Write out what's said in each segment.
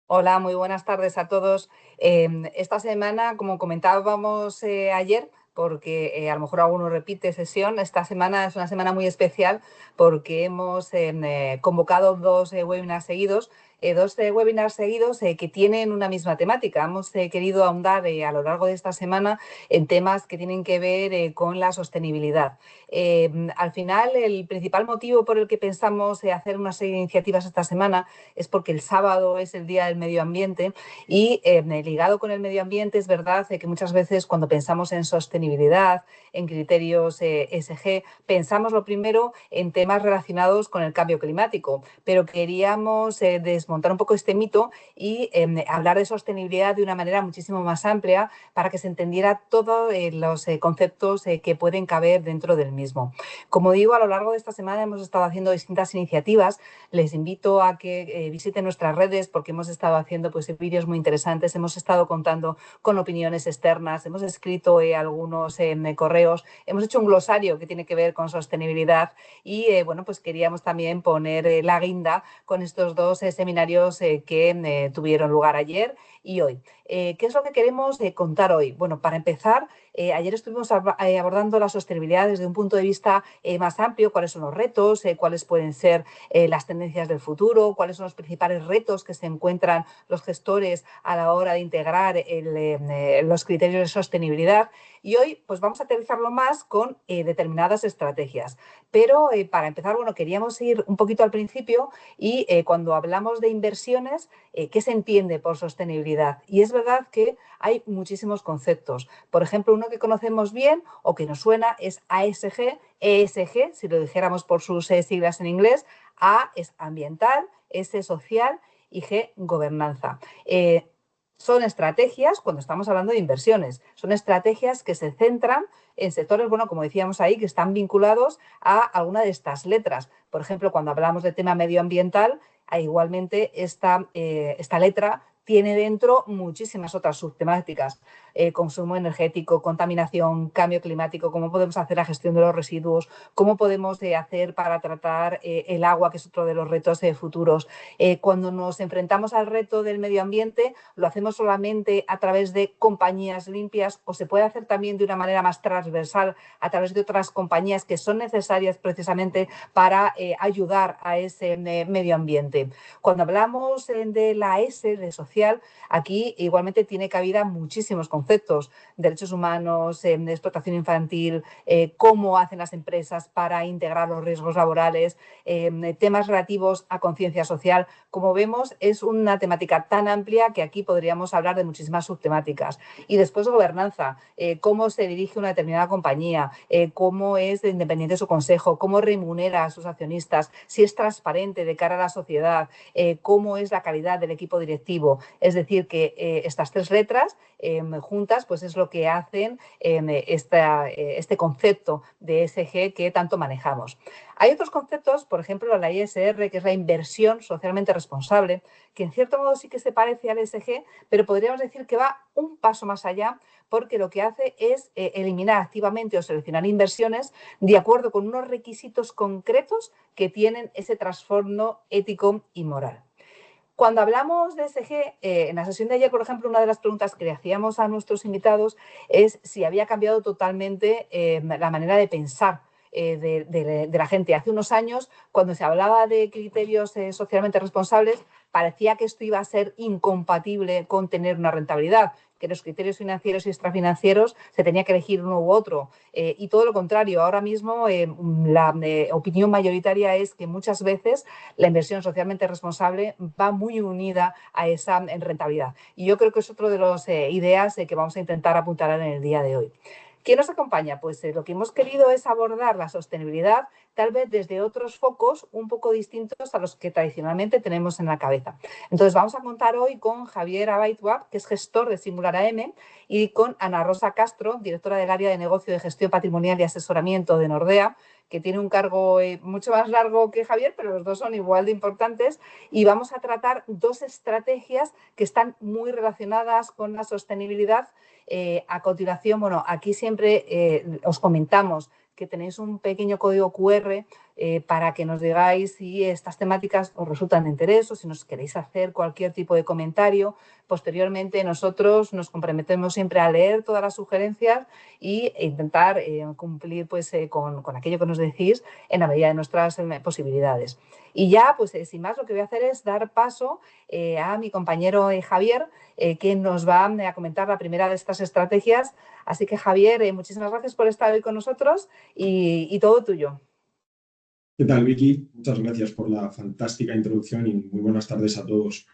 Hola, muy buenas tardes a todos. Esta semana, como comentábamos ayer, porque a lo mejor alguno repite sesión, esta semana es una semana muy especial porque hemos convocado dos webinars seguidos. Que tienen una misma temática. Hemos querido ahondar a lo largo de esta semana en temas que tienen que ver con la sostenibilidad. Al final, el principal motivo por el que pensamos hacer una serie de iniciativas esta semana es porque el sábado es el Día del Medio Ambiente y ligado con el medio ambiente es verdad que muchas veces cuando pensamos en sostenibilidad, en criterios ESG, pensamos lo primero en temas relacionados con el cambio climático, pero queríamos desmontar un poco este mito y hablar de sostenibilidad de una manera muchísimo más amplia para que se entendiera todos los conceptos que pueden caber dentro del mismo. Como digo, a lo largo de esta semana hemos estado haciendo distintas iniciativas. Les invito a que visiten nuestras redes porque hemos estado haciendo vídeos muy interesantes, hemos estado contando con opiniones externas, hemos escrito algunos correos, hemos hecho un glosario que tiene que ver con sostenibilidad y pues queríamos también poner la guinda con estos dos seminarios que tuvieron lugar ayer y hoy. ¿Qué es lo que queremos contar hoy? Bueno, para empezar, ayer estuvimos abordando la sostenibilidad desde un punto de vista más amplio, cuáles son los retos, cuáles pueden ser las tendencias del futuro, cuáles son los principales retos que se encuentran los gestores a la hora de integrar los criterios de sostenibilidad. Y hoy pues vamos a aterrizarlo más con determinadas estrategias. Pero para empezar, bueno, queríamos ir un poquito al principio y cuando hablamos de inversiones, ¿qué se entiende por sostenibilidad? Y es verdad que hay muchísimos conceptos. Por ejemplo, uno que conocemos bien o que nos suena es ASG, ESG, si lo dijéramos por sus siglas en inglés. A es ambiental, S social y G gobernanza. Son estrategias, cuando estamos hablando de inversiones, son estrategias que se centran en sectores, bueno, como decíamos ahí, que están vinculados a alguna de estas letras. Por ejemplo, cuando hablamos de tema medioambiental, igualmente esta letra tiene dentro muchísimas otras subtemáticas. Consumo energético, contaminación, cambio climático, cómo podemos hacer la gestión de los residuos, cómo podemos hacer para tratar el agua, que es otro de los retos futuros. Cuando nos enfrentamos al reto del medio ambiente, lo hacemos solamente a través de compañías limpias o se puede hacer también de una manera más transversal a través de otras compañías que son necesarias precisamente para ayudar a ese medio ambiente. Cuando hablamos de la S, de social, aquí igualmente tiene cabida muchísimos conceptos: derechos humanos, de explotación infantil, cómo hacen las empresas para integrar los riesgos laborales, temas relativos a conciencia social. Como vemos, es una temática tan amplia que aquí podríamos hablar de muchísimas subtemáticas. Y después gobernanza, cómo se dirige una determinada compañía, cómo es de independiente su consejo, cómo remunera a sus accionistas, si es transparente de cara a la sociedad, cómo es la calidad del equipo directivo. Es decir, que estas tres letras juntas pues es lo que hacen este concepto de ESG que tanto manejamos. Hay otros conceptos, por ejemplo, la ISR, que es la inversión socialmente responsable, que en cierto modo sí que se parece al ESG, pero podríamos decir que va un paso más allá porque lo que hace es eliminar activamente o seleccionar inversiones de acuerdo con unos requisitos concretos que tienen ese trasfondo ético y moral. Cuando hablamos de ESG, en la sesión de ayer, por ejemplo, una de las preguntas que le hacíamos a nuestros invitados es si había cambiado totalmente la manera de pensar de la gente. Hace unos años, cuando se hablaba de criterios socialmente responsables, parecía que esto iba a ser incompatible con tener una rentabilidad, que los criterios financieros y extrafinancieros se tenía que elegir uno u otro. Y todo lo contrario, ahora mismo la opinión mayoritaria es que muchas veces la inversión socialmente responsable va muy unida a esa rentabilidad. Y yo creo que es otra de las ideas que vamos a intentar apuntar en el día de hoy. ¿Quién nos acompaña? Pues lo que hemos querido es abordar la sostenibilidad tal vez desde otros focos un poco distintos a los que tradicionalmente tenemos en la cabeza. Entonces vamos a contar hoy con Javier Abaituab, que es gestor de Singular AM, y con Ana Rosa Castro, directora del área de negocio de gestión patrimonial y asesoramiento de Nordea, que tiene un cargo mucho más largo que Javier, pero los dos son igual de importantes, y vamos a tratar dos estrategias que están muy relacionadas con la sostenibilidad. A continuación, bueno, aquí siempre os comentamos que tenéis un pequeño código QR para que nos digáis si estas temáticas os resultan de interés o si nos queréis hacer cualquier tipo de comentario. Posteriormente, nosotros nos comprometemos siempre a leer todas las sugerencias e intentar cumplir pues, con aquello que nos decís en la medida de nuestras posibilidades. Y ya, pues sin más, lo que voy a hacer es dar paso a mi compañero Javier, que nos va a comentar la primera de estas estrategias. Así que, Javier, muchísimas gracias por estar hoy con nosotros y todo tuyo. ¿Qué tal, Vicky? Muchas gracias por la fantástica introducción y muy buenas tardes a todos.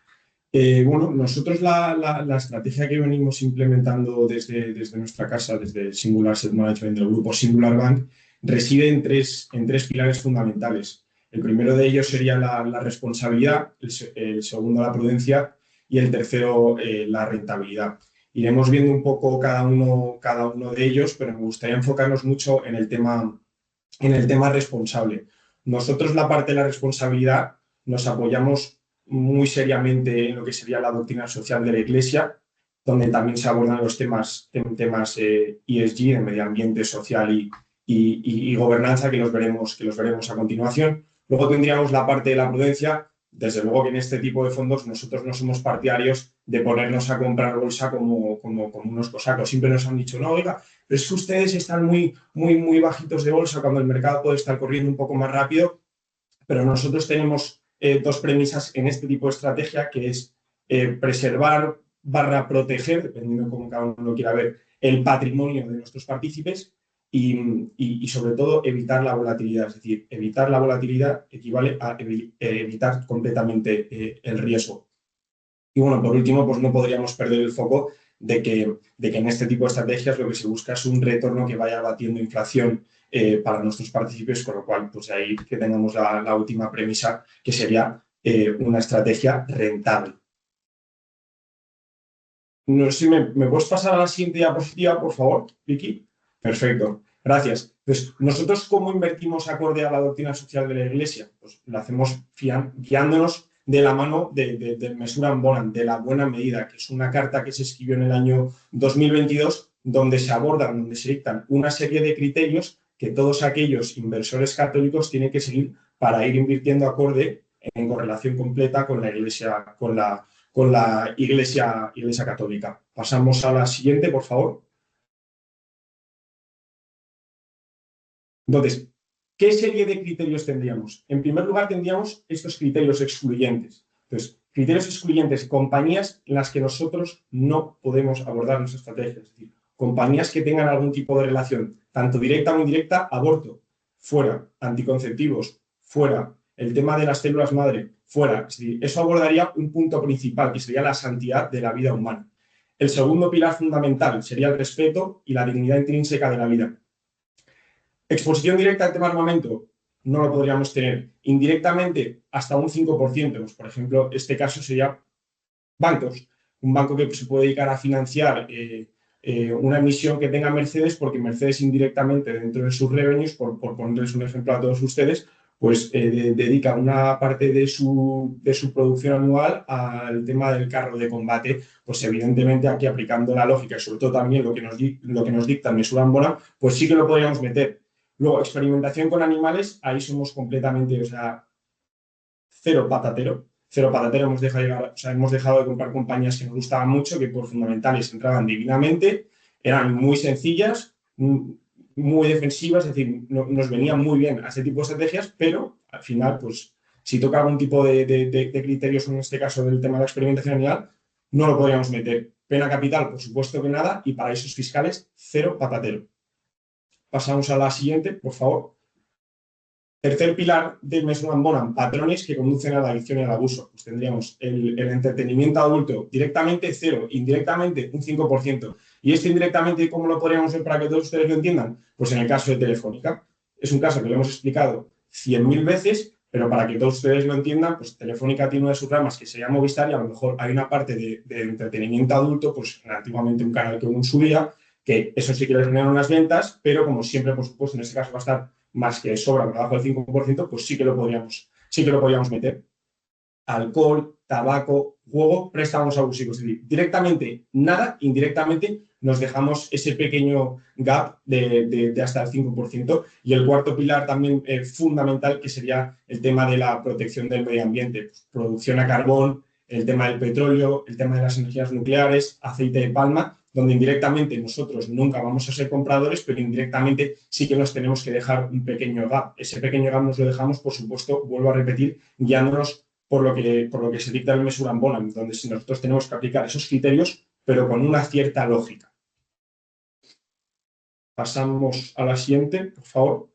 Bueno, nosotros la estrategia que venimos implementando desde nuestra casa, desde Singular Asset Management del grupo Singular Bank, reside en tres pilares fundamentales. El primero de ellos sería la responsabilidad, el segundo la prudencia y el tercero la rentabilidad. Iremos viendo un poco cada uno de ellos, pero me gustaría enfocarnos mucho en el tema responsable. Nosotros la parte de la responsabilidad nos apoyamos muy seriamente en lo que sería la doctrina social de la Iglesia, donde también se abordan los temas ESG, de medio ambiente, social y gobernanza, que los veremos a continuación. Luego tendríamos la parte de la prudencia. Desde luego que en este tipo de fondos nosotros no somos partidarios de ponernos a comprar bolsa como unos cosacos. Siempre nos han dicho, no, oiga, pero es que ustedes están muy bajitos de bolsa cuando el mercado puede estar corriendo un poco más rápido. Pero nosotros tenemos dos premisas en este tipo de estrategia, que es preservar / proteger, dependiendo de cómo cada uno lo quiera ver, el patrimonio de nuestros partícipes y sobre todo evitar la volatilidad. Es decir, evitar la volatilidad equivale a evitar completamente el riesgo. Y bueno, por último, pues no podríamos perder el foco de que en este tipo de estrategias lo que se busca es un retorno que vaya batiendo inflación para nuestros partícipes, con lo cual, pues ahí que tengamos la última premisa, que sería una estrategia rentable. No sé si me puedes pasar a la siguiente diapositiva, por favor, Vicky. Perfecto, gracias. Pues nosotros, ¿cómo invertimos acorde a la doctrina social de la Iglesia? Pues lo hacemos guiándonos de la mano del Mesuram Bonam, de la buena medida, que es una carta que se escribió en el año 2022, donde se dictan una serie de criterios que todos aquellos inversores católicos tienen que seguir para ir invirtiendo acorde en correlación completa con la Iglesia, con la Iglesia Católica. Pasamos a la siguiente, por favor. Entonces, ¿qué serie de criterios tendríamos? En primer lugar, tendríamos estos criterios excluyentes. Entonces, criterios excluyentes, compañías en las que nosotros no podemos abordar nuestra estrategia. Es decir, compañías que tengan algún tipo de relación, tanto directa o indirecta, aborto, fuera, anticonceptivos, fuera, el tema de las células madre, fuera. Es decir, eso abordaría un punto principal, que sería la santidad de la vida humana. El segundo pilar fundamental sería el respeto y la dignidad intrínseca de la vida. Exposición directa al tema armamento, no lo podríamos tener. Indirectamente, hasta un 5%. Pues, por ejemplo, este caso sería bancos. Un banco que se puede dedicar a financiar una emisión que tenga Mercedes, porque Mercedes indirectamente, dentro de sus revenues, por ponerles un ejemplo a todos ustedes, pues dedica una parte de su producción anual al tema del carro de combate. Pues evidentemente aquí, aplicando la lógica y sobre todo también lo que nos dicta el Mesuram Bonam, pues sí que lo podríamos meter. Luego, experimentación con animales, ahí somos completamente, cero patatero. Cero patatero, hemos dejado de comprar compañías que nos gustaban mucho, que por fundamentales entraban divinamente, eran muy sencillas, muy defensivas, es decir, nos venían muy bien a ese tipo de estrategias, pero al final, pues, si toca algún tipo de criterios, en este caso del tema de la experimentación animal, no lo podríamos meter. Pena capital, por supuesto que nada, y paraísos fiscales, cero patatero. Pasamos a la siguiente, por favor. Tercer pilar del Mesuram Bonam, patrones que conducen a la adicción y al abuso. Pues tendríamos el entretenimiento adulto directamente cero, indirectamente un 5%. Y esto indirectamente, ¿cómo lo podríamos ver para que todos ustedes lo entiendan? Pues en el caso de Telefónica. Es un caso que lo hemos explicado 100.000 veces, pero para que todos ustedes lo entiendan, pues Telefónica tiene una de sus ramas que se llama Movistar, y a lo mejor hay una parte de entretenimiento adulto, pues antiguamente un canal que aún subía, que eso sí que les genera unas ventas, pero como siempre, por supuesto, en este caso va a estar más que sobra por debajo del 5%, pues sí que lo podríamos meter. Alcohol, tabaco, juego, préstamos abusivos. Es decir, directamente nada, indirectamente nos dejamos ese pequeño gap de hasta el 5%. Y el cuarto pilar también fundamental, que sería el tema de la protección del medio ambiente, pues, producción a carbón, el tema del petróleo, el tema de las energías nucleares, aceite de palma, donde indirectamente nosotros nunca vamos a ser compradores, pero indirectamente sí que nos tenemos que dejar un pequeño gap. Ese pequeño gap nos lo dejamos, por supuesto, vuelvo a repetir, guiándonos por lo que se dicta en el Measure and Bonham, donde nosotros tenemos que aplicar esos criterios, pero con una cierta lógica. Pasamos a la siguiente, por favor.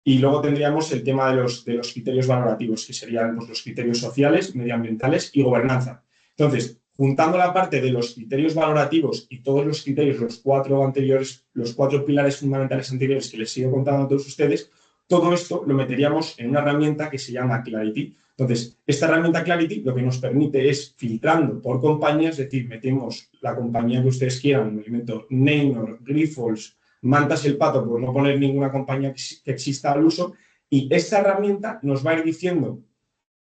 Y luego tendríamos el tema de los criterios valorativos, que serían pues, los criterios sociales, medioambientales y gobernanza. Entonces, juntando la parte de los criterios valorativos y todos los criterios, los cuatro pilares fundamentales anteriores que les he ido contando a todos ustedes, todo esto lo meteríamos en una herramienta que se llama Clarity. Entonces, esta herramienta Clarity lo que nos permite es, filtrando por compañías, es decir, metemos la compañía que ustedes quieran, me meto Neynor, Grifols, Mantas el Pato, por no poner ninguna compañía que exista al uso, y esta herramienta nos va a ir diciendo,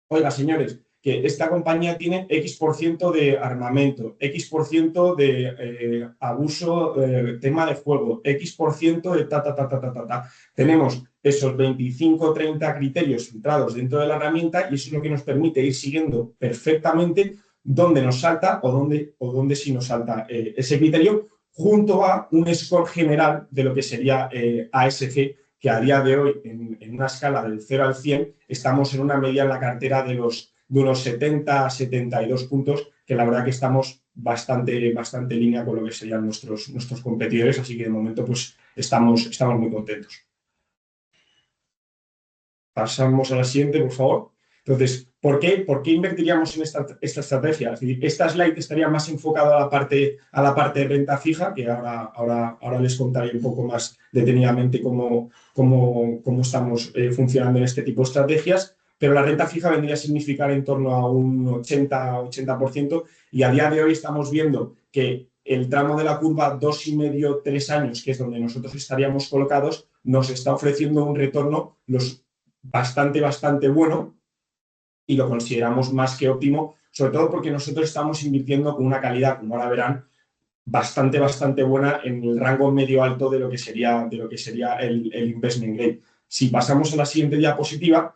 oiga, señores, que esta compañía tiene X% de armamento, X% de abuso, tema de fuego, X% de ta. Tenemos esos 25 o 30 criterios filtrados dentro de la herramienta y eso es lo que nos permite ir siguiendo perfectamente dónde nos salta o dónde sí nos salta ese criterio, junto a un score general de lo que sería ASG, que a día de hoy, en una escala del 0 al 100, estamos en una media en la cartera de unos 70 a 72 puntos, que la verdad que estamos bastante en línea con lo que serían nuestros competidores, así que de momento pues estamos muy contentos. Pasamos a la siguiente, por favor. Entonces, ¿por qué invertiríamos en esta estrategia? Es decir, esta slide estaría más enfocada a la parte de renta fija, que ahora les contaré un poco más detenidamente cómo estamos funcionando en este tipo de estrategias, pero la renta fija vendría a significar en torno a un 80% y a día de hoy estamos viendo que el tramo de la curva 2,5, 3 años, que es donde nosotros estaríamos colocados, nos está ofreciendo un retorno bastante bueno y lo consideramos más que óptimo, sobre todo porque nosotros estamos invirtiendo con una calidad, como ahora verán, bastante buena en el rango medio alto de lo que sería el investment grade. Si pasamos a la siguiente diapositiva,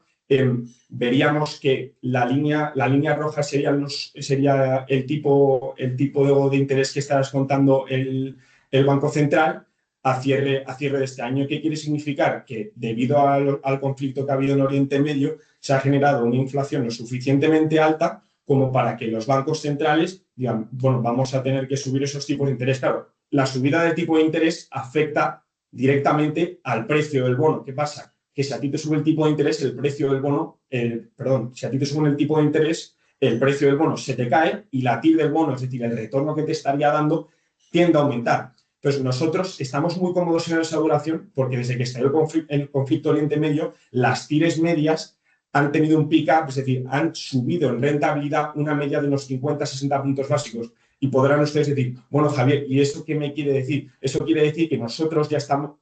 veríamos que la línea roja sería el tipo de interés que está descontando el Banco Central a cierre de este año. ¿Qué quiere significar? Que debido al conflicto que ha habido en Oriente Medio, se ha generado una inflación lo suficientemente alta como para que los bancos centrales digan, bueno, vamos a tener que subir esos tipos de interés. Claro, la subida de tipo de interés afecta directamente al precio del bono. ¿Qué pasa? Que si a ti te sube el tipo de interés, el precio del bono, si a ti te sube el tipo de interés, el precio del bono se te cae y la TIR del bono, es decir, el retorno que te estaría dando, tiende a aumentar. Entonces, nosotros estamos muy cómodos en esa duración porque desde que estalló el conflicto Oriente Medio, las TIRs medias han tenido un pick-up, es decir, han subido en rentabilidad una media de unos 50-60 puntos básicos. Y podrán ustedes decir, bueno, Javier, ¿y eso qué me quiere decir? Eso quiere decir que nosotros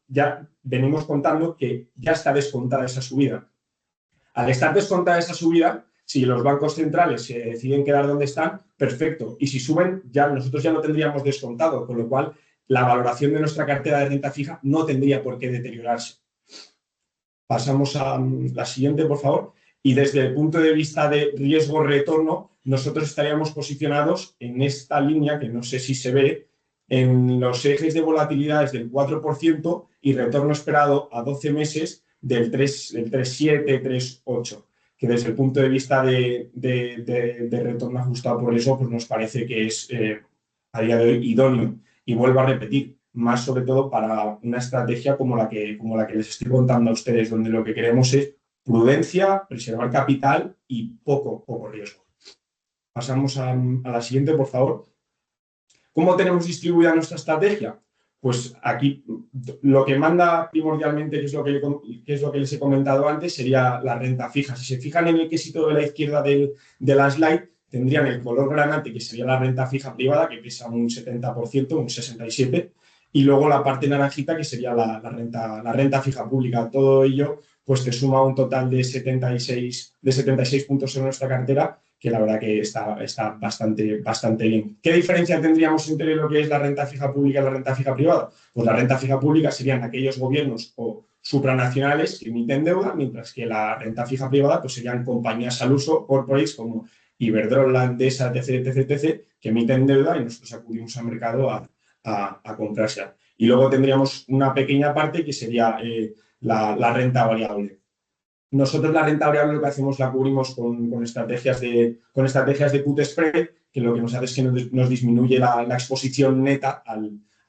ya venimos contando que ya está descontada esa subida. Al estar descontada esa subida, si los bancos centrales se deciden quedar donde están, perfecto. Y si suben, nosotros ya lo tendríamos descontado, con lo cual la valoración de nuestra cartera de renta fija no tendría por qué deteriorarse. Pasamos a la siguiente, por favor. Y desde el punto de vista de riesgo-retorno, nosotros estaríamos posicionados en esta línea, que no sé si se ve, en los ejes de volatilidades del 4% y retorno esperado a 12 meses del 3,7, 3,8, que desde el punto de vista de retorno ajustado por riesgo, pues nos parece que es a día de hoy idóneo. Y vuelvo a repetir, más sobre todo para una estrategia como la que les estoy contando a ustedes, donde lo que queremos es prudencia, preservar capital y poco riesgo. Pasamos a la siguiente, por favor. ¿Cómo tenemos distribuida nuestra estrategia? Pues aquí lo que manda primordialmente, que es lo que les he comentado antes, sería la renta fija. Si se fijan en el quesito de la izquierda de la slide, tendrían el color granate, que sería la renta fija privada, que pesa un 70%, un 67%, y luego la parte naranjita, que sería la renta fija pública. Todo ello pues te suma un total de 76 puntos en nuestra cartera, que la verdad que está bastante bien. ¿Qué diferencia tendríamos entre lo que es la renta fija pública y la renta fija privada? Pues la renta fija pública serían aquellos gobiernos o supranacionales que emiten deuda, mientras que la renta fija privada pues serían compañías al uso, corporates como Iberdrola, Endesa, etc., que emiten deuda y nosotros acudimos al mercado a comprarse. Y luego tendríamos una pequeña parte que sería la renta variable. Nosotros la renta variable lo que hacemos la cubrimos con estrategias de put spread, que lo que nos hace es que nos disminuye la exposición neta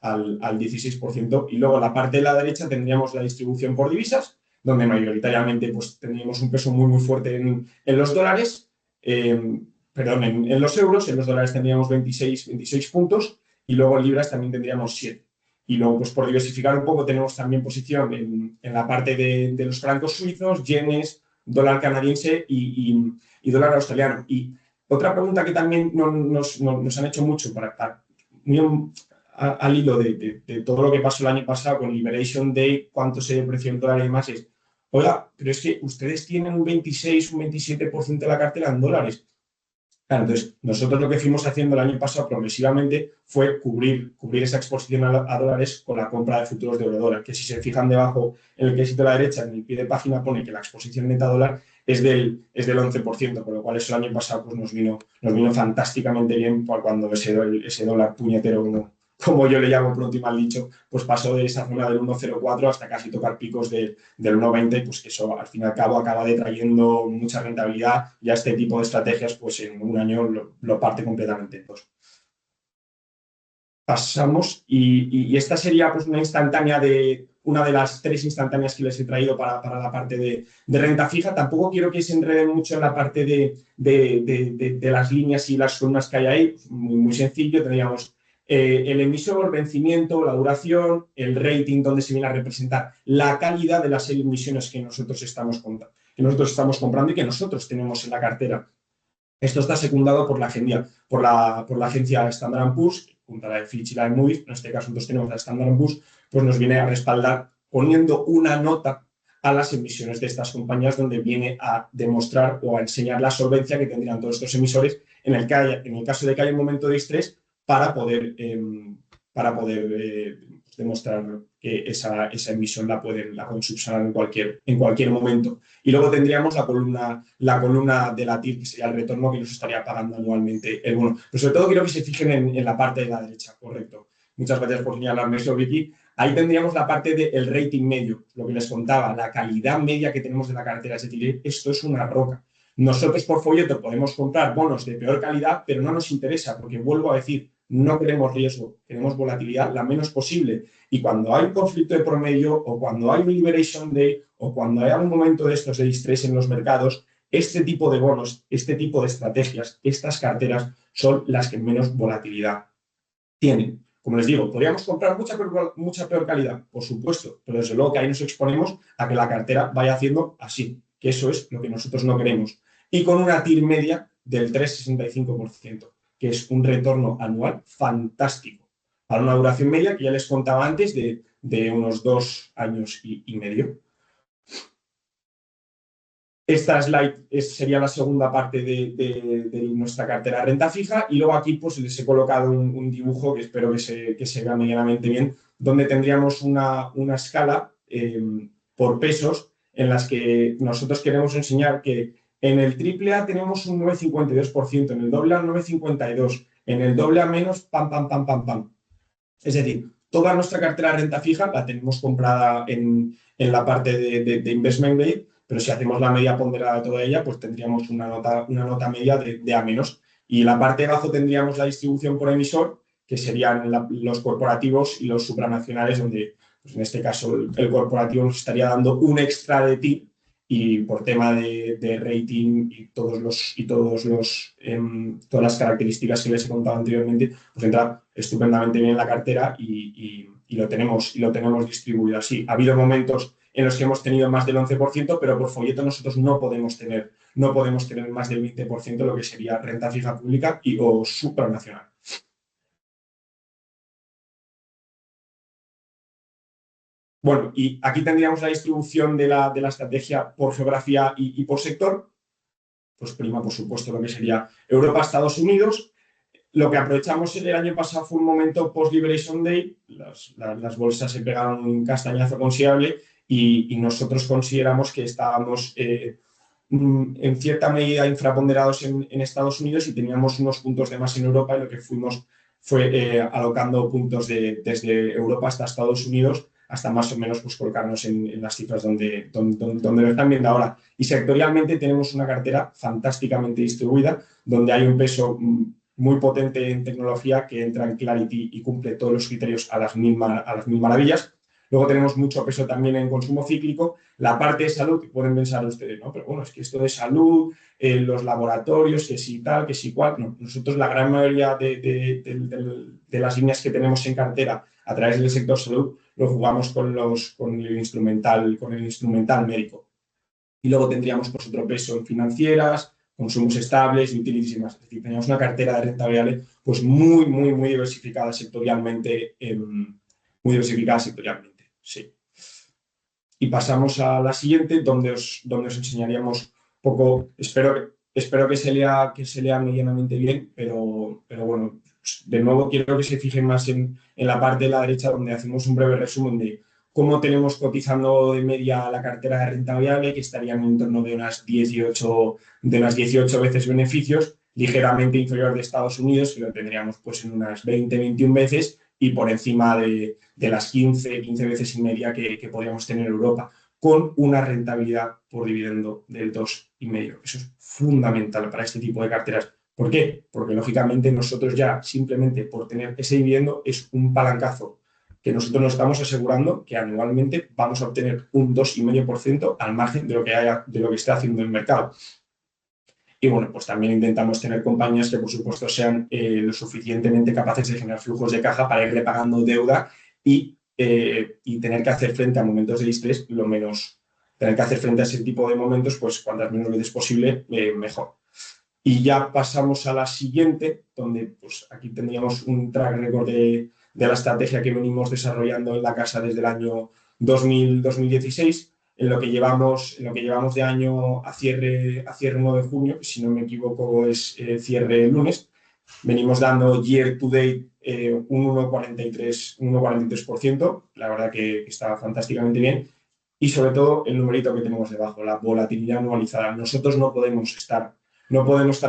al 16%. Y luego la parte de la derecha tendríamos la distribución por divisas, donde mayoritariamente pues, tendríamos un peso muy fuerte en los dólares, en los euros. En los dólares tendríamos 26 puntos y luego en libras también tendríamos 7. Y luego, pues por diversificar un poco, tenemos también posición en la parte de los francos suizos, yenes, dólar canadiense y dólar australiano. Y otra pregunta que también nos han hecho mucho muy al hilo de todo lo que pasó el año pasado con Liberation Day, cuánto se depreció el dólar y demás, es, oiga, pero es que ustedes tienen un 26, un 27% de la cartera en dólares. Claro, entonces, nosotros lo que fuimos haciendo el año pasado progresivamente fue cubrir esa exposición a dólares con la compra de futuros de eurodólar, que si se fijan debajo en el quesito de la derecha, en el pie de página pone que la exposición neta a dólar es del 11%, con lo cual eso el año pasado pues, nos vino fantásticamente bien por cuando ese dólar puñetero, como yo le llamo pronto y mal dicho, pues pasó de esa zona del 1,04 hasta casi tocar picos del 1,20, pues que eso al fin y al cabo acaba detrayendo mucha rentabilidad y a este tipo de estrategias pues en un año lo parte completamente en dos. Pasamos y esta sería pues una de las 3 instantáneas que les he traído para la parte de renta fija. Tampoco quiero que se enreden mucho en la parte de las líneas y las columnas que hay ahí. Muy sencillo, tendríamos el emisor, vencimiento, la duración, el rating, donde se viene a representar la calidad de las emisiones que nosotros estamos comprando y que nosotros tenemos en la cartera. Esto está secundado por la agencia Standard & Poor's, junto a la de Fitch y la de Moody's. En este caso nosotros tenemos la Standard & Poor's, pues nos viene a respaldar poniendo una nota a las emisiones de estas compañías, donde viene a demostrar o a enseñar la solvencia que tendrían todos estos emisores en el caso de que haya un momento de estrés para poder demostrar que esa emisión la pueden subsanar en cualquier momento. Y luego tendríamos la columna de la TIR, que sería el retorno que nos estaría pagando anualmente el bono. Pero sobre todo quiero que se fijen en la parte de la derecha, correcto. Muchas gracias por señalarme eso, Vicky. Ahí tendríamos la parte del rating medio, lo que les contaba, la calidad media que tenemos de la cartera. Es decir, esto es una roca. Nosotros por folleto podemos comprar bonos de peor calidad, pero no nos interesa, porque vuelvo a decir, no queremos riesgo, queremos volatilidad la menos posible. Y cuando hay un conflicto de promedio o cuando hay un Liberation Day o cuando hay algún momento de estos de estrés en los mercados, este tipo de bonos, este tipo de estrategias, estas carteras son las que menos volatilidad tienen. Como les digo, ¿podríamos comprar mucha peor calidad? Por supuesto, pero desde luego que ahí nos exponemos a que la cartera vaya haciendo así, que eso es lo que nosotros no queremos. Y con una TIR media del 3,65%, que es un retorno anual fantástico, para una duración media que ya les contaba antes de unos 2 años y medio. Esta slide sería la segunda parte de nuestra cartera de renta fija y luego aquí pues les he colocado un dibujo que espero que se vea medianamente bien, donde tendríamos una escala por pesos en las que nosotros queremos enseñar que en el AAA tenemos un 9,52%, en el AA 9,52%, en el AA menos, pam, pam, pam, pam, pam. Es decir, toda nuestra cartera de renta fija la tenemos comprada en la parte de investment grade, pero si hacemos la media ponderada de toda ella, pues tendríamos una nota media de A-. Y en la parte de abajo tendríamos la distribución por emisor, que serían los corporativos y los supranacionales, donde pues en este caso el corporativo nos estaría dando un extra de TIR y por tema de rating y todas las características que les he contado anteriormente, pues entra estupendamente bien en la cartera y lo tenemos distribuido así. Ha habido momentos en los que hemos tenido más del 11%, pero por folleto nosotros no podemos tener más del 20%, lo que sería renta fija pública o supranacional. Bueno, y aquí tendríamos la distribución de la estrategia por geografía y por sector. pues prima, por supuesto, lo que sería Europa, Estados Unidos. Lo que aprovechamos el año pasado fue un momento post-Liberation Day, las bolsas se pegaron un castañazo considerable y nosotros consideramos que estábamos en cierta medida infraponderados en Estados Unidos y teníamos unos puntos de más en Europa y lo que fuimos fue alocando puntos desde Europa hasta Estados Unidos hasta más o menos pues, colocarnos en las cifras donde lo están viendo ahora. Y sectorialmente tenemos una cartera fantásticamente distribuida, donde hay un peso muy potente en tecnología que entra en Clarity y cumple todos los criterios a las mil maravillas. Luego tenemos mucho peso también en consumo cíclico. La parte de salud, que pueden pensar ustedes, ¿no? Pero bueno, es que esto de salud, los laboratorios, que si tal, que si cual. No, nosotros la gran mayoría de las líneas que tenemos en cartera a través del sector salud lo jugamos con el instrumental médico. Y luego tendríamos pues, otro peso en financieras, consumos estables, utilities y más. Es decir, teníamos una cartera de renta variable pues muy diversificada sectorialmente. Muy diversificada sectorialmente, sí. Y pasamos a la siguiente, donde os enseñaríamos un poco, espero que se lea medianamente bien, pero bueno, de nuevo quiero que se fijen más en la parte de la derecha, donde hacemos un breve resumen de cómo tenemos cotizando de media la cartera de renta variable, que estarían en torno de unas 18 veces beneficios, ligeramente inferior de Estados Unidos, que lo tendríamos pues en unas 20-21 veces, y por encima de las 15 veces y media que podríamos tener en Europa, con una rentabilidad por dividendo del 2,5. Eso es fundamental para este tipo de carteras. ¿Por qué? Porque lógicamente nosotros ya simplemente por tener ese dividendo es un palancazo que nosotros nos estamos asegurando que anualmente vamos a obtener un 2,5% al margen de lo que esté haciendo el mercado. Y bueno, pues también intentamos tener compañías que por supuesto sean lo suficientemente capaces de generar flujos de caja para ir repagando deuda y tener que hacer frente a momentos de distrés tener que hacer frente a ese tipo de momentos, pues cuantas menos veces posible, mejor. Y ya pasamos a la siguiente, donde pues aquí tendríamos un track record de la estrategia que venimos desarrollando en la casa desde el año 2016. En lo que llevamos de año a cierre 1 de junio, que si no me equivoco es cierre el lunes, venimos dando year to date un 1,43%, la verdad que está fantásticamente bien, y sobre todo el numerito que tenemos debajo, la volatilidad anualizada. Nosotros no podemos estar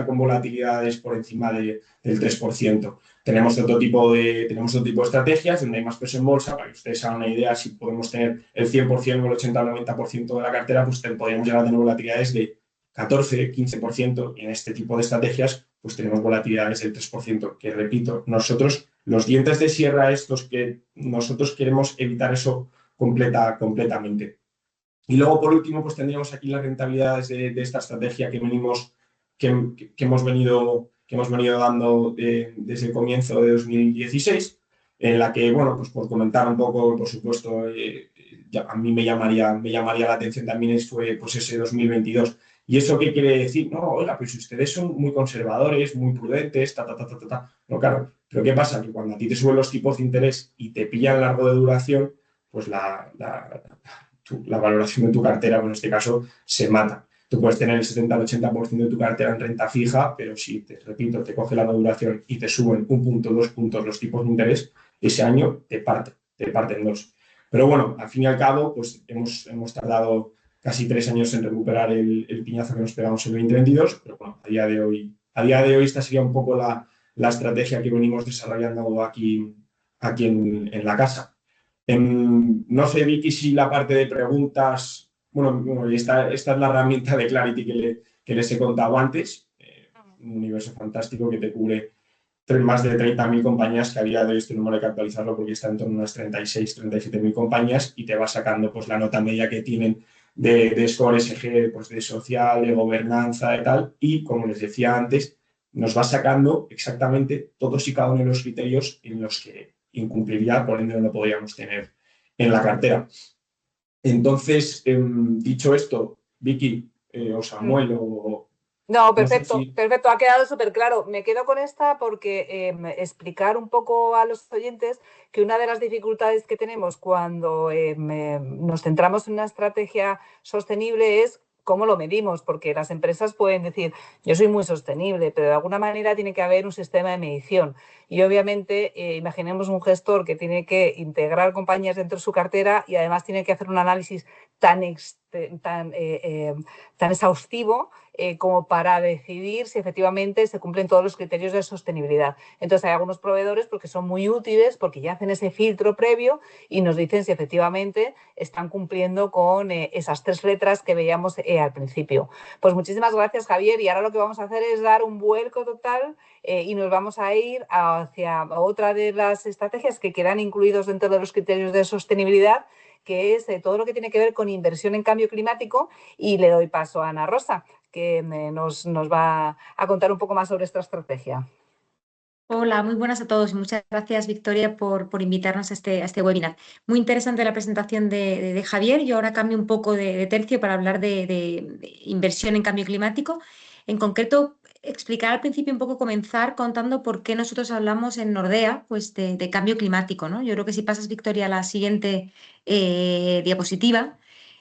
con volatilidades por encima del 3%. Tenemos otro tipo de estrategias donde hay más peso en bolsa. Para que ustedes hagan una idea, si podemos tener el 100% o el 80 o el 90% de la cartera, pues podríamos llegar a tener volatilidades de 14, 15%. Y en este tipo de estrategias, pues tenemos volatilidades del 3%. Que repito, nosotros, los dientes de sierra estos que nosotros queremos evitar eso completamente. Y luego, por último, pues tendríamos aquí las rentabilidades de esta estrategia que hemos venido dando desde el comienzo de 2016, en la que, bueno, pues por comentar un poco, por supuesto, a mí me llamaría la atención también fue pues ese 2022. ¿Y eso qué quiere decir? No, oiga, pues ustedes son muy conservadores, muy prudentes, No, claro, pero ¿qué pasa? Que cuando a ti te suben los tipos de interés y te pillan largo de duración, pues la valoración de tu cartera, en este caso, se mata. Tú puedes tener el 70 al 80% de tu cartera en renta fija, pero si, repito, te coge la duración y te suben 1 punto, 2 puntos los tipos de interés, ese año te parten dos. Pero bueno, al fin y al cabo, pues hemos tardado casi 3 años en recuperar el piñazo que nos pegamos en 2022, pero bueno, a día de hoy esta sería un poco la estrategia que venimos desarrollando aquí en la casa. No sé, Vicky, si la parte de preguntas, bueno esta es la herramienta de Clarity que les he contado antes, un universo fantástico que te cubre más de 30.000 compañías, que a día de hoy esto no hay que actualizarlo porque está en torno a unas 36-37.000 compañías y te va sacando pues, la nota media que tienen de score SG, pues, de social, de gobernanza y tal, y como les decía antes, nos va sacando exactamente todos y cada uno de los criterios en los que incumpliría, por ende no lo podríamos tener en la cartera. Entonces, dicho esto, Vicky o Samuel o... No, perfecto, perfecto, ha quedado súper claro. Me quedo con esta porque explicar un poco a los oyentes que una de las dificultades que tenemos cuando nos centramos en una estrategia sostenible es cómo lo medimos, porque las empresas pueden decir, yo soy muy sostenible, pero de alguna manera tiene que haber un sistema de medición. Y obviamente, imaginemos un gestor que tiene que integrar compañías dentro de su cartera y además tiene que hacer un análisis tan, tan exhaustivo como para decidir si efectivamente se cumplen todos los criterios de sostenibilidad. Entonces hay algunos proveedores porque son muy útiles, porque ya hacen ese filtro previo y nos dicen si efectivamente están cumpliendo con esas 3 letras que veíamos al principio. Pues muchísimas gracias, Javier, y ahora lo que vamos a hacer es dar un vuelco total y nos vamos a ir hacia otra de las estrategias que quedan incluidos dentro de los criterios de sostenibilidad, que es todo lo que tiene que ver con inversión en cambio climático, y le doy paso a Ana Rosa, que nos va a contar un poco más sobre esta estrategia. Hola, muy buenas a todos y muchas gracias, Victoria, por invitarnos a este webinar. Muy interesante la presentación de Javier. Yo ahora cambio un poco de tercio para hablar de inversión en cambio climático. En concreto, explicar al principio un poco, comenzar contando por qué nosotros hablamos en Nordea pues de cambio climático, ¿no? Yo creo que si pasas, Victoria, a la siguiente diapositiva.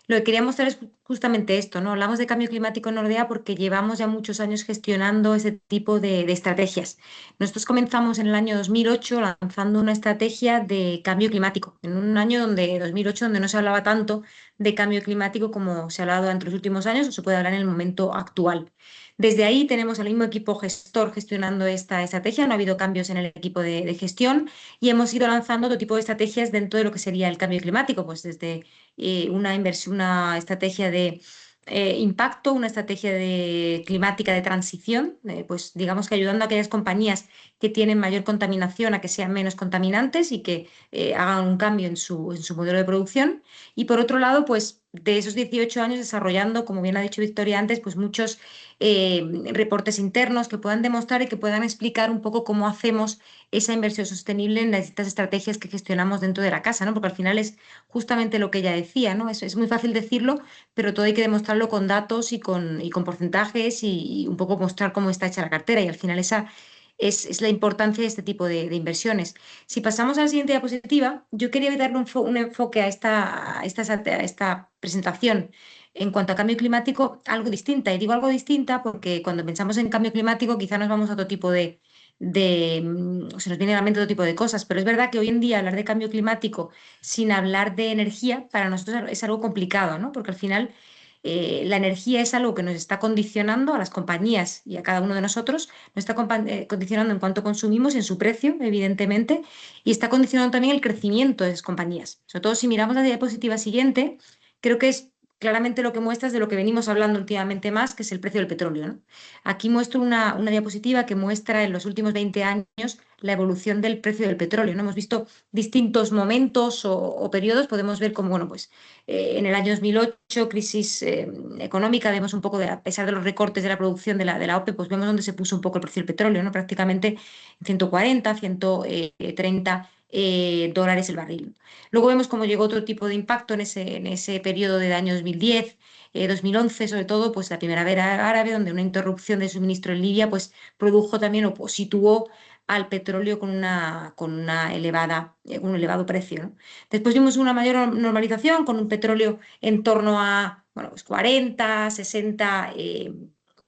Lo que quería mostrar es justamente esto, ¿no? Hablamos de cambio climático en Nordea porque llevamos ya muchos años gestionando ese tipo de estrategias. Nosotros comenzamos en el año 2008 lanzando una estrategia de cambio climático, en un año 2008, donde no se hablaba tanto de cambio climático como se ha hablado en los últimos años o se puede hablar en el momento actual. Desde ahí tenemos el mismo equipo gestor gestionando esta estrategia, no ha habido cambios en el equipo de gestión y hemos ido lanzando otro tipo de estrategias dentro de lo que sería el cambio climático, pues desde una inversión, una estrategia de impacto, una estrategia climática de transición, pues digamos que ayudando a aquellas compañías que tienen mayor contaminación a que sean menos contaminantes y que hagan un cambio en su modelo de producción. Y por otro lado, pues de esos 18 años desarrollando, como bien ha dicho Victoria antes, pues muchos reportes internos que puedan demostrar y que puedan explicar un poco cómo hacemos esa inversión sostenible en las distintas estrategias que gestionamos dentro de la casa, ¿no? Porque al final es justamente lo que ella decía, ¿no? Es muy fácil decirlo, pero todo hay que demostrarlo con datos y con porcentajes y un poco mostrar cómo está hecha la cartera. Y al final esa es la importancia de este tipo de inversiones. Si pasamos a la siguiente diapositiva, yo quería darle un enfoque a esta presentación en cuanto a cambio climático, algo distinta. Y digo algo distinta porque cuando pensamos en cambio climático quizá nos vamos a otro tipo se nos viene a la mente otro tipo de cosas, pero es verdad que hoy en día hablar de cambio climático sin hablar de energía para nosotros es algo complicado, ¿no? Porque al final la energía es algo que nos está condicionando a las compañías y a cada uno de nosotros, nos está condicionando en cuanto consumimos y en su precio, evidentemente, y está condicionando también el crecimiento de esas compañías. Sobre todo si miramos la diapositiva siguiente, creo que es claramente lo que muestra es de lo que venimos hablando últimamente más, que es el precio del petróleo, ¿no? Aquí muestro una diapositiva que muestra en los últimos 20 años la evolución del precio del petróleo, ¿no? Hemos visto distintos momentos o periodos, podemos ver cómo, bueno, pues en el año 2008, crisis económica, vemos un poco, a pesar de los recortes de la producción de la OPE, pues vemos dónde se puso un poco el precio del petróleo, ¿no? Prácticamente 140, 130 dólares el barril. Luego vemos cómo llegó otro tipo de impacto en ese periodo del año 2010, 2011, sobre todo, pues la primavera árabe, donde una interrupción de suministro en Libia pues produjo también o situó al petróleo con un elevado precio, ¿no? Después vimos una mayor normalización con un petróleo en torno a, bueno, pues 40, 60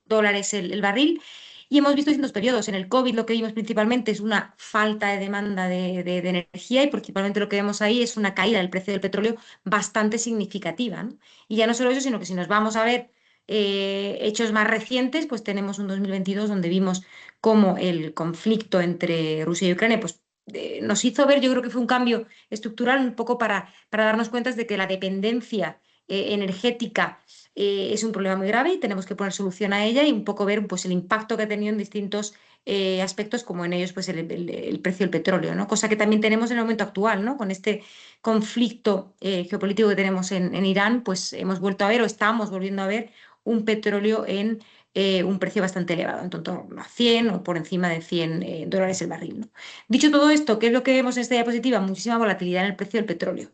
dólares el barril. Y hemos visto distintos periodos. En el COVID lo que vimos principalmente es una falta de demanda de energía y principalmente lo que vemos ahí es una caída del precio del petróleo bastante significativa, ¿no? Y ya no solo eso, sino que si nos vamos a ver hechos más recientes, pues tenemos un 2022 donde vimos cómo el conflicto entre Rusia y Ucrania pues, nos hizo ver, yo creo que fue un cambio estructural un poco para darnos cuenta de que la dependencia energética es un problema muy grave y tenemos que poner solución a ella y un poco ver pues, el impacto que ha tenido en distintos aspectos, como en ellos pues, el precio del petróleo, ¿no? Cosa que también tenemos en el momento actual, ¿no? Con este conflicto geopolítico que tenemos en Irán, pues hemos vuelto a ver o estamos volviendo a ver un petróleo en un precio bastante elevado, en torno a 100 o por encima de 100 dólares el barril, ¿no? Dicho todo esto, ¿qué es lo que vemos en esta diapositiva? Muchísima volatilidad en el precio del petróleo.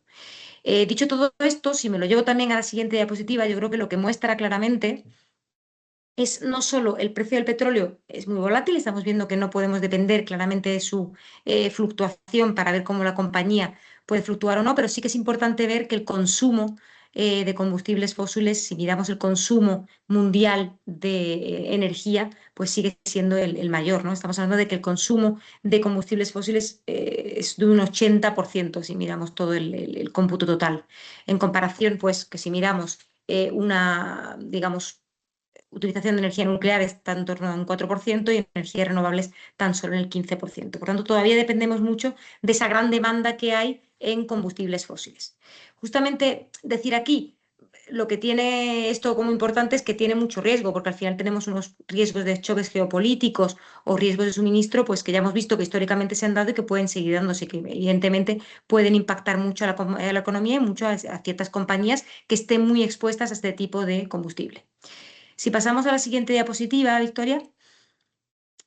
Dicho todo esto, si me lo llevo también a la siguiente diapositiva, yo creo que lo que muestra claramente es no solo el precio del petróleo es muy volátil, estamos viendo que no podemos depender claramente de su fluctuación para ver cómo la compañía puede fluctuar o no, pero sí que es importante ver que el consumo de combustibles fósiles, si miramos el consumo mundial de energía, pues sigue siendo el mayor, ¿no? Estamos hablando de que el consumo de combustibles fósiles es de un 80% si miramos todo el cómputo total. En comparación, pues, que si miramos una, digamos, utilización de energía nuclear está en torno a un 4% y energías renovables tan solo en el 15%. Por tanto, todavía dependemos mucho de esa gran demanda que hay en combustibles fósiles. Justamente decir aquí, lo que tiene esto como importante es que tiene mucho riesgo, porque al final tenemos unos riesgos de choques geopolíticos o riesgos de suministro, pues que ya hemos visto que históricamente se han dado y que pueden seguir dándose, que evidentemente pueden impactar mucho a la economía y mucho a ciertas compañías que estén muy expuestas a este tipo de combustible. Si pasamos a la siguiente diapositiva, Victoria,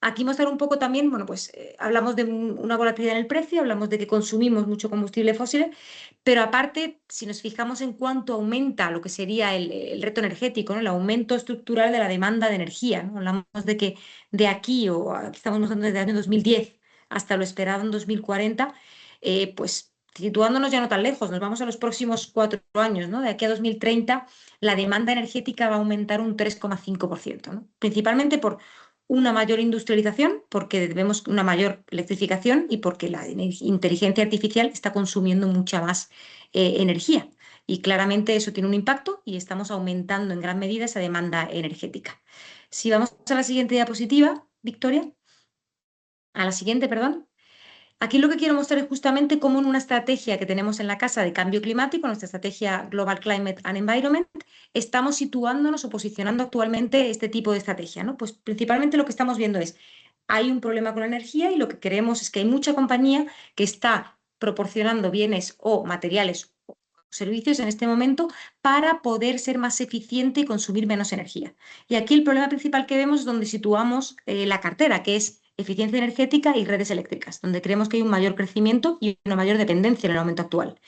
aquí mostrar un poco también, bueno, pues hablamos de una volatilidad en el precio, hablamos de que consumimos mucho combustible fósil, pero aparte, si nos fijamos en cuánto aumenta lo que sería el reto energético, ¿no? El aumento estructural de la demanda de energía, ¿no? Hablamos de que de aquí, o aquí estamos mostrando desde el año 2010 hasta lo esperado en 2040, pues situándonos ya no tan lejos, nos vamos a los próximos 4 años, ¿no? De aquí a 2030, la demanda energética va a aumentar un 3,5%, ¿no? Principalmente por una mayor industrialización, porque vemos una mayor electrificación y porque la inteligencia artificial está consumiendo mucha más energía. Y claramente eso tiene un impacto y estamos aumentando en gran medida esa demanda energética. Si vamos a la siguiente diapositiva, Victoria, a la siguiente, perdón. Aquí lo que quiero mostrar es justamente cómo en una estrategia que tenemos en la casa de cambio climático, nuestra estrategia Global Climate and Environment, estamos situándonos o posicionando actualmente este tipo de estrategia, ¿no? Pues principalmente lo que estamos viendo es, hay un problema con la energía y lo que queremos es que hay mucha compañía que está proporcionando bienes o materiales o servicios en este momento para poder ser más eficiente y consumir menos energía. Y aquí el problema principal que vemos es donde situamos la cartera, que es eficiencia energética y redes eléctricas, donde creemos que hay un mayor crecimiento y una mayor dependencia en el momento actual.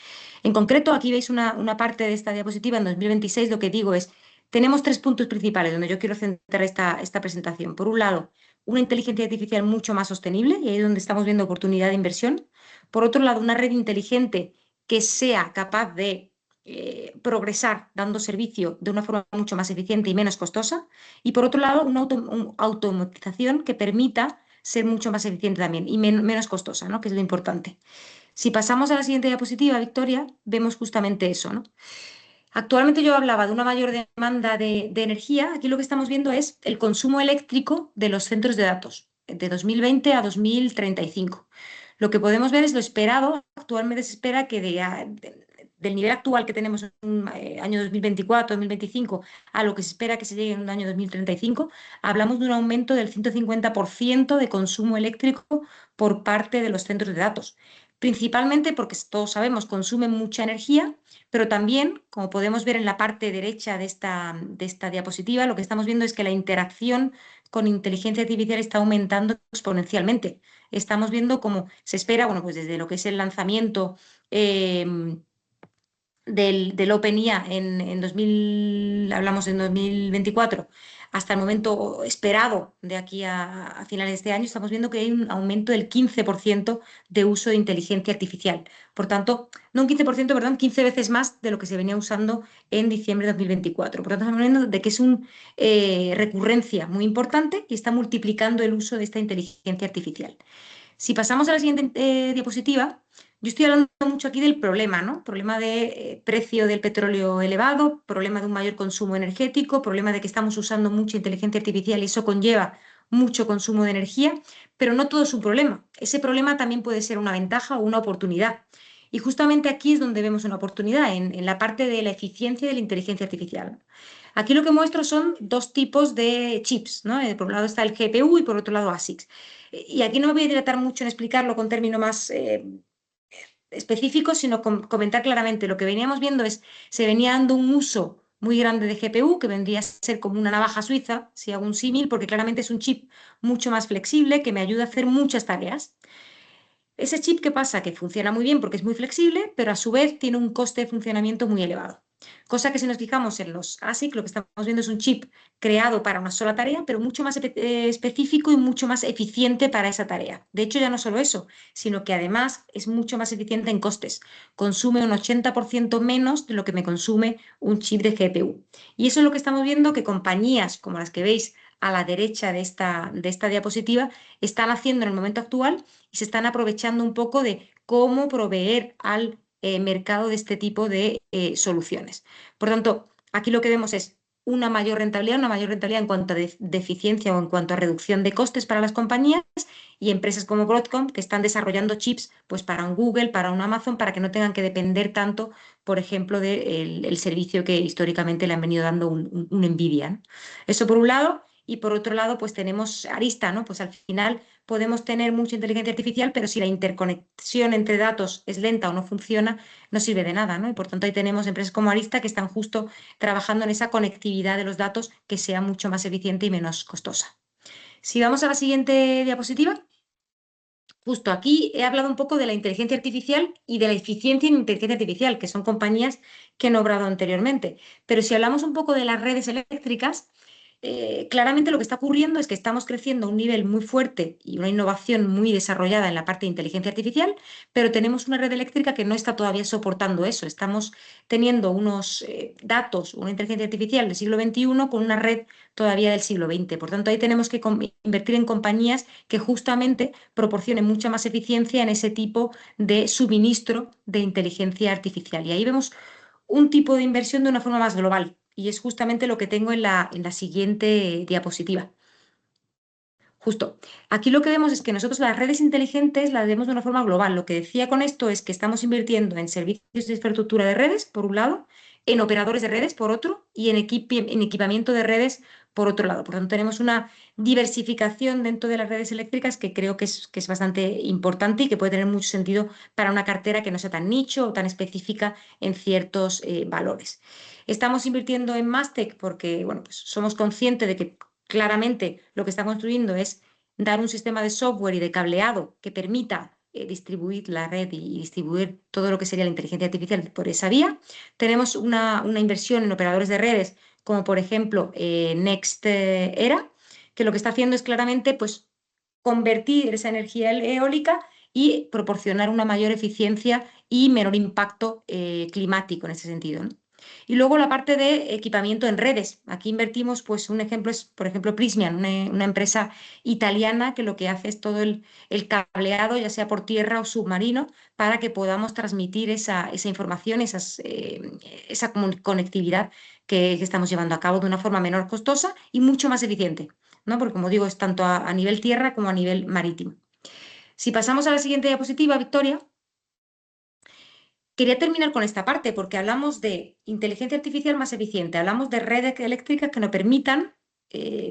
En concreto, aquí veis una parte de esta diapositiva en 2026, lo que digo es, tenemos 3 puntos principales donde yo quiero centrar esta presentación. Por un lado, una inteligencia artificial mucho más sostenible, y ahí es donde estamos viendo oportunidad de inversión. Por otro lado, una red inteligente que sea capaz de progresar dando servicio de una forma mucho más eficiente y menos costosa. Y por otro lado, una automatización que permita ser mucho más eficiente también y menos costosa, ¿no? Que es lo importante. Si pasamos a la siguiente diapositiva, Victoria, vemos justamente eso, ¿no? Actualmente yo hablaba de una mayor demanda de energía. Aquí lo que estamos viendo es el consumo eléctrico de los centros de datos de 2020 a 2035. Lo que podemos ver es lo esperado. Actualmente se espera que del nivel actual que tenemos en un año 2024-2025 a lo que se espera que se llegue en un año 2035, hablamos de un aumento del 150% de consumo eléctrico por parte de los centros de datos. Principalmente porque todos sabemos consumen mucha energía, pero también, como podemos ver en la parte derecha de esta diapositiva, lo que estamos viendo es que la interacción con inteligencia artificial está aumentando exponencialmente. Estamos viendo cómo se espera, bueno, pues desde lo que es el lanzamiento del OpenIA en 2000, hablamos en 2024, hasta el momento esperado de aquí a finales de este año, estamos viendo que hay un aumento del 15% de uso de inteligencia artificial. Por tanto, no un 15%, perdón, 15 veces más de lo que se venía usando en diciembre de 2024. Por tanto, estamos hablando de que es una recurrencia muy importante y está multiplicando el uso de esta inteligencia artificial. Si pasamos a la siguiente diapositiva, yo estoy hablando mucho aquí del problema, ¿no? Problema de precio del petróleo elevado, problema de un mayor consumo energético, problema de que estamos usando mucha inteligencia artificial y eso conlleva mucho consumo de energía, pero no todo es un problema. Ese problema también puede ser una ventaja o una oportunidad. Y justamente aquí es donde vemos una oportunidad, en la parte de la eficiencia de la inteligencia artificial. Aquí lo que muestro son 2 tipos de chips, ¿no? Por un lado está el GPU y por otro lado ASICs. Y aquí no me voy a dilatar mucho en explicarlo con términos más específicos, sino comentar claramente. Lo que veníamos viendo es, se venía dando un uso muy grande de GPU, que vendría a ser como una navaja suiza, si hago un símil, porque claramente es un chip mucho más flexible que me ayuda a hacer muchas tareas. Ese chip, ¿qué pasa? Que funciona muy bien porque es muy flexible, pero a su vez tiene un coste de funcionamiento muy elevado. Cosa que si nos fijamos en los ASIC, lo que estamos viendo es un chip creado para una sola tarea, pero mucho más específico y mucho más eficiente para esa tarea. De hecho, ya no solo eso, sino que además es mucho más eficiente en costes. Consume un 80% menos de lo que me consume un chip de GPU. Y eso es lo que estamos viendo que compañías como las que veis a la derecha de esta diapositiva están haciendo en el momento actual y se están aprovechando un poco de cómo proveer al mercado de este tipo de soluciones. Por tanto, aquí lo que vemos es una mayor rentabilidad en cuanto a de eficiencia o en cuanto a reducción de costes para las compañías y empresas como Broadcom que están desarrollando chips pues, para un Google, para un Amazon, para que no tengan que depender tanto, por ejemplo, del servicio que históricamente le han venido dando un Nvidia, ¿no? Eso por un lado. Y por otro lado, pues tenemos Arista, ¿no? Pues al final podemos tener mucha inteligencia artificial, pero si la interconexión entre datos es lenta o no funciona, no sirve de nada, ¿no? Y por tanto ahí tenemos empresas como Arista que están justo trabajando en esa conectividad de los datos que sea mucho más eficiente y menos costosa. Si vamos a la siguiente diapositiva, justo aquí he hablado un poco de la inteligencia artificial y de la eficiencia en inteligencia artificial, que son compañías que he nombrado anteriormente. Pero si hablamos un poco de las redes eléctricas, claramente lo que está ocurriendo es que estamos creciendo a un nivel muy fuerte y una innovación muy desarrollada en la parte de inteligencia artificial, pero tenemos una red eléctrica que no está todavía soportando eso. Estamos teniendo unos datos, una inteligencia artificial del siglo XXI con una red todavía del siglo XX. Por tanto, ahí tenemos que invertir en compañías que justamente proporcionen mucha más eficiencia en ese tipo de suministro de inteligencia artificial. Y ahí vemos un tipo de inversión de una forma más global. Y es justamente lo que tengo en la siguiente diapositiva. Justo. Aquí lo que vemos es que nosotros las redes inteligentes las vemos de una forma global. Lo que decía con esto es que estamos invirtiendo en servicios de infraestructura de redes, por un lado, en operadores de redes, por otro, y en equipamiento de redes, por otro lado. Por tanto, tenemos una diversificación dentro de las redes eléctricas que creo que es bastante importante y que puede tener mucho sentido para una cartera que no sea tan nicho o tan específica en ciertos valores. Estamos invirtiendo en Mastec porque bueno, pues somos conscientes de que claramente lo que está construyendo es dar un sistema de software y de cableado que permita distribuir la red y distribuir todo lo que sería la inteligencia artificial por esa vía. Tenemos una inversión en operadores de redes, como por ejemplo NextEra, que lo que está haciendo es claramente pues, convertir esa energía eólica y proporcionar una mayor eficiencia y menor impacto climático en ese sentido, ¿no? Y luego la parte de equipamiento en redes. Aquí invertimos, pues un ejemplo es, por ejemplo, Prysmian, una empresa italiana que lo que hace es todo el cableado, ya sea por tierra o submarino, para que podamos transmitir esa información, esa conectividad que estamos llevando a cabo de una forma menor costosa y mucho más eficiente, ¿no? Porque, como digo, es tanto a nivel tierra como a nivel marítimo. Si pasamos a la siguiente diapositiva, Victoria. Quería terminar con esta parte porque hablamos de inteligencia artificial más eficiente, hablamos de redes eléctricas que nos permitan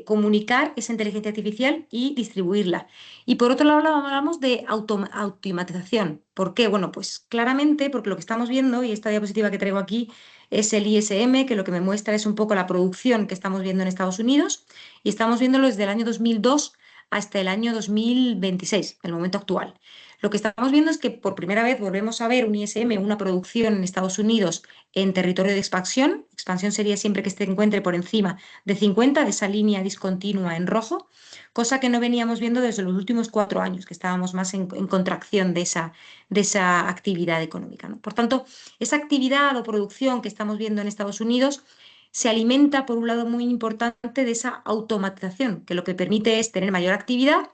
comunicar esa inteligencia artificial y distribuirla. Y por otro lado hablamos de automatización. ¿Por qué? Bueno, pues claramente porque lo que estamos viendo, y esta diapositiva que traigo aquí es el ISM, que lo que me muestra es un poco la producción que estamos viendo en Estados Unidos, y estamos viéndolo desde el año 2002 hasta el año 2026, el momento actual. Lo que estamos viendo es que por primera vez volvemos a ver un ISM, una producción en Estados Unidos en territorio de expansión. Expansión sería siempre que se encuentre por encima de 50, de esa línea discontinua en rojo, cosa que no veníamos viendo desde los últimos 4 años, que estábamos más en contracción de esa actividad económica, ¿no? Por tanto, esa actividad o producción que estamos viendo en Estados Unidos se alimenta, por un lado, muy importante de esa automatización, que lo que permite es tener mayor actividad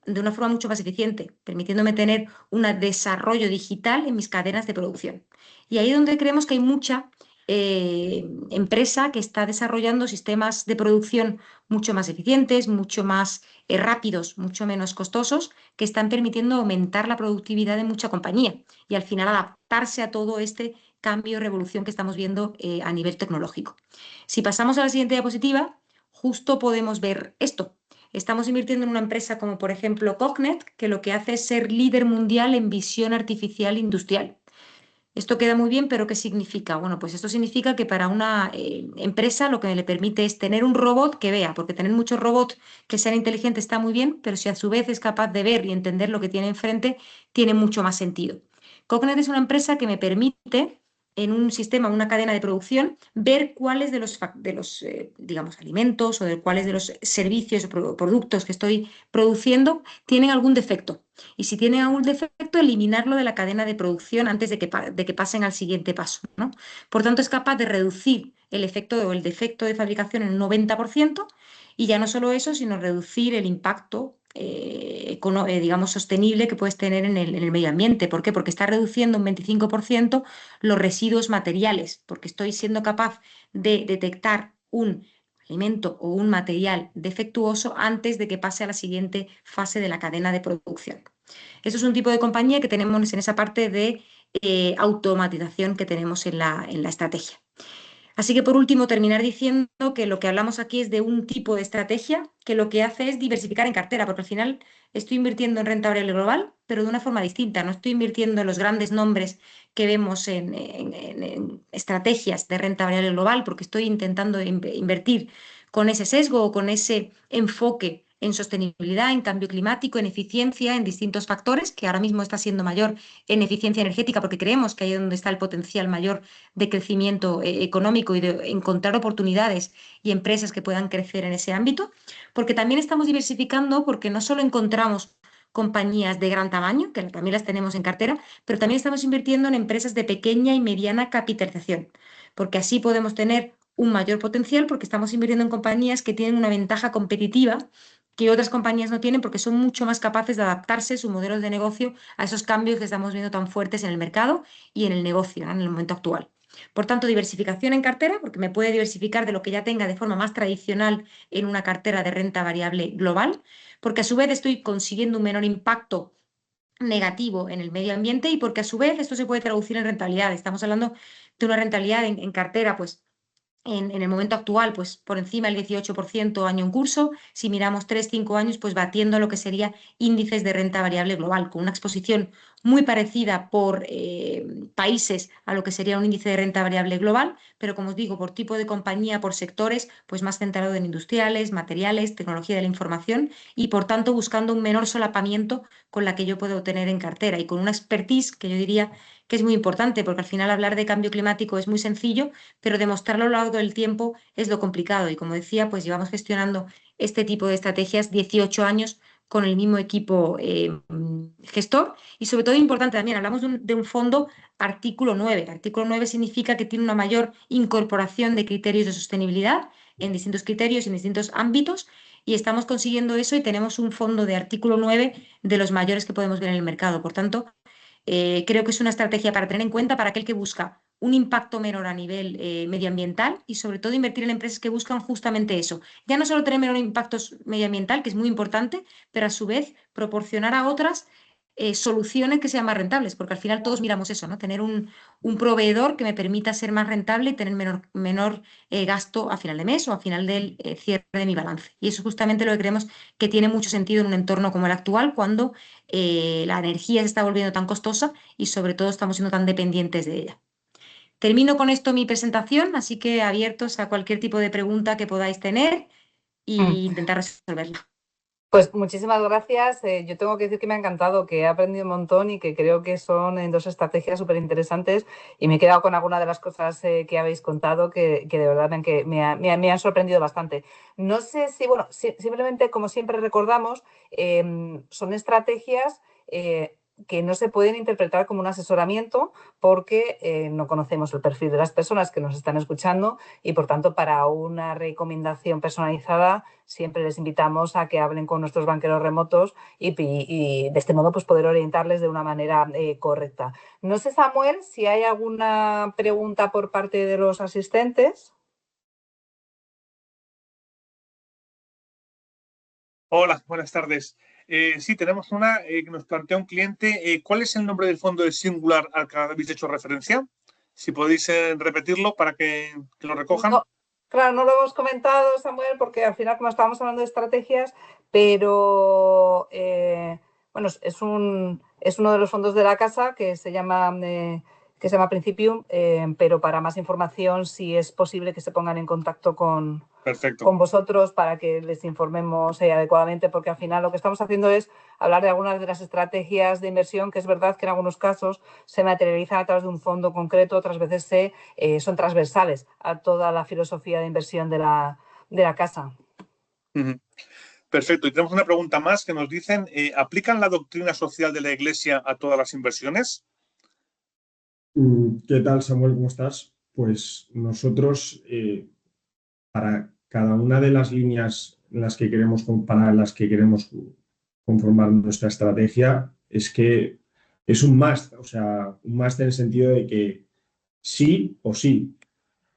de una forma mucho más eficiente, permitiéndome tener un desarrollo digital en mis cadenas de producción. Y ahí es donde creemos que hay mucha empresa que está desarrollando sistemas de producción mucho más eficientes, mucho más rápidos, mucho menos costosos, que están permitiendo aumentar la productividad de mucha compañía y al final adaptarse a todo este cambio, revolución que estamos viendo a nivel tecnológico. Si pasamos a la siguiente diapositiva, justo podemos ver esto. Estamos invirtiendo en una empresa como por ejemplo Cognet, que lo que hace es ser líder mundial en visión artificial industrial. Esto queda muy bien, pero ¿qué significa? Bueno, pues esto significa que para una empresa lo que le permite es tener un robot que vea, porque tener muchos robots que sean inteligentes está muy bien, pero si a su vez es capaz de ver y entender lo que tiene enfrente, tiene mucho más sentido. Cognet es una empresa que me permite en un sistema, una cadena de producción, ver cuáles de los digamos, alimentos o de cuáles de los servicios o productos que estoy produciendo tienen algún defecto. Y si tienen algún defecto, eliminarlo de la cadena de producción antes de que pasen al siguiente paso, ¿no? Por tanto, es capaz de reducir el efecto o el defecto de fabricación en un 90%, y ya no solo eso, sino reducir el impacto digamos, sostenible que puedes tener en el medio ambiente. ¿Por qué? Porque está reduciendo un 25% los residuos materiales, porque estoy siendo capaz de detectar un alimento o un material defectuoso antes de que pase a la siguiente fase de la cadena de producción. Eso es un tipo de compañía que tenemos en esa parte de automatización que tenemos en la estrategia. Así que, por último, terminar diciendo que lo que hablamos aquí es de un tipo de estrategia que lo que hace es diversificar en cartera, porque al final estoy invirtiendo en renta variable global, pero de una forma distinta. No estoy invirtiendo en los grandes nombres que vemos en estrategias de renta variable global, porque estoy intentando invertir con ese sesgo o con ese enfoque en sostenibilidad, en cambio climático, en eficiencia, en distintos factores, que ahora mismo está siendo mayor en eficiencia energética, porque creemos que ahí es donde está el potencial mayor de crecimiento económico y de encontrar oportunidades y empresas que puedan crecer en ese ámbito, porque también estamos diversificando, porque no solo encontramos compañías de gran tamaño, que también las tenemos en cartera, pero también estamos invirtiendo en empresas de pequeña y mediana capitalización, porque así podemos tener un mayor potencial, porque estamos invirtiendo en compañías que tienen una ventaja competitiva que otras compañías no tienen, porque son mucho más capaces de adaptarse su modelo de negocio a esos cambios que estamos viendo tan fuertes en el mercado y en el negocio, ¿no? En el momento actual. Por tanto, diversificación en cartera, porque me puede diversificar de lo que ya tenga de forma más tradicional en una cartera de renta variable global, porque a su vez estoy consiguiendo un menor impacto negativo en el medio ambiente y porque a su vez esto se puede traducir en rentabilidad. Estamos hablando de una rentabilidad en cartera, pues en el momento actual, pues por encima del 18% año en curso. Si miramos 3-5 años, pues batiendo lo que sería índices de renta variable global, con una exposición muy parecida por países a lo que sería un índice de renta variable global, pero como os digo, por tipo de compañía, por sectores, pues más centrado en industriales, materiales, tecnología de la información, y por tanto buscando un menor solapamiento con la que yo puedo tener en cartera y con una expertise que yo diría que es muy importante, porque al final hablar de cambio climático es muy sencillo, pero demostrarlo a lo largo del tiempo es lo complicado. Y como decía, pues llevamos gestionando este tipo de estrategias 18 años con el mismo equipo gestor, y sobre todo importante también, hablamos de un fondo artículo 9. Artículo 9 significa que tiene una mayor incorporación de criterios de sostenibilidad en distintos criterios, en distintos ámbitos, y estamos consiguiendo eso y tenemos un fondo de artículo 9 de los mayores que podemos ver en el mercado. Por tanto, creo que es una estrategia para tener en cuenta para aquel que busca un impacto menor a nivel medioambiental, y sobre todo invertir en empresas que buscan justamente eso. Ya no solo tener menor impacto medioambiental, que es muy importante, pero a su vez proporcionar a otras soluciones que sean más rentables, porque al final todos miramos eso, ¿no? Tener un proveedor que me permita ser más rentable y tener menor gasto a final de mes o a final del cierre de mi balance. Y eso es justamente lo que creemos que tiene mucho sentido en un entorno como el actual, cuando la energía se está volviendo tan costosa y sobre todo estamos siendo tan dependientes de ella. Termino con esto mi presentación, así que abiertos a cualquier tipo de pregunta que podáis tener e intentar resolverla. Pues muchísimas gracias. Yo tengo que decir que me ha encantado, que he aprendido un montón y que creo que son dos estrategias súper interesantes, y me he quedado con algunas de las cosas que habéis contado que de verdad me han sorprendido bastante. No sé si, bueno, simplemente como siempre recordamos, son estrategias que no se pueden interpretar como un asesoramiento, porque no conocemos el perfil de las personas que nos están escuchando, y por tanto para una recomendación personalizada siempre les invitamos a que hablen con nuestros banqueros remotos y de este modo pues poder orientarles de una manera correcta. No sé, Samuel, si hay alguna pregunta por parte de los asistentes. Hola, buenas tardes. Sí, tenemos una que nos plantea un cliente. ¿Cuál es el nombre del fondo de Singular al que habéis hecho referencia? Si podéis repetirlo para que lo recojan. No, claro, no lo hemos comentado, Samuel, porque al final, como estábamos hablando de estrategias, pero bueno, es uno de los fondos de la casa que se llama que se llama Principium, pero para más información, si es posible que se pongan en contacto con vosotros para que les informemos adecuadamente, porque al final lo que estamos haciendo es hablar de algunas de las estrategias de inversión, que es verdad que en algunos casos se materializan a través de un fondo concreto, otras veces son transversales a toda la filosofía de inversión de la casa. Perfecto. Y tenemos una pregunta más que nos dicen, ¿aplican la doctrina social de la Iglesia a todas las inversiones? ¿Qué tal, Samuel? ¿Cómo estás? Pues nosotros, para cada una de las líneas para las que queremos conformar nuestra estrategia, es que es un must, o sea, un must en el sentido de que sí o sí,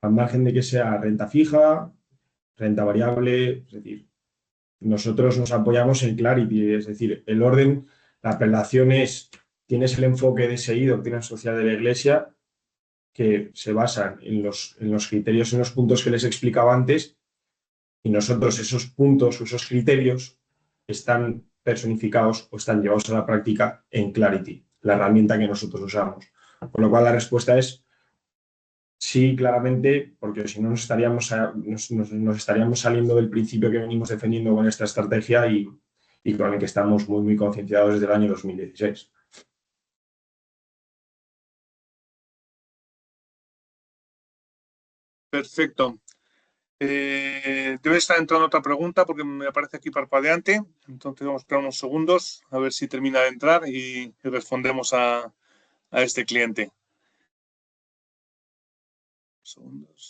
al margen de que sea renta fija, renta variable, es decir, nosotros nos apoyamos en Clarity, es decir, el orden, la apelación es, tienes el enfoque de seguido, doctrina social de la Iglesia, que se basan en los criterios, en los puntos que les explicaba antes, y nosotros esos puntos o esos criterios están personificados o están llevados a la práctica en Clarity, la herramienta que nosotros usamos. Con lo cual la respuesta es sí, claramente, porque si no nos estaríamos saliendo del principio que venimos defendiendo con esta estrategia y con el que estamos muy concienciados desde el año 2016. Perfecto. Debe estar entrando otra pregunta porque me aparece aquí parpadeante. Entonces vamos a esperar unos segundos a ver si termina de entrar y respondemos a este cliente. Segundos.